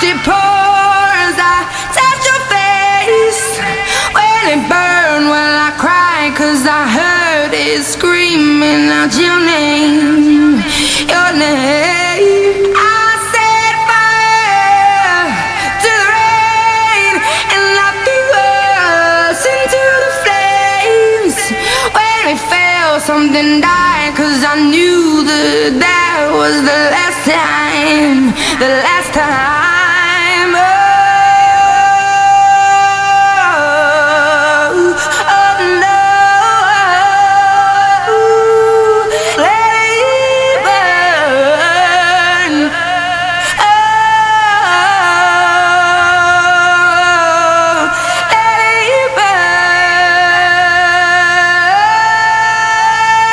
it pours, I touch your face. When it burned, well, I cried, 'cause I heard it screaming out your name, your name. I set fire to the rain, and I threw us into the flames. When we fell, something died, 'cause I knew that that was the last time, the last time.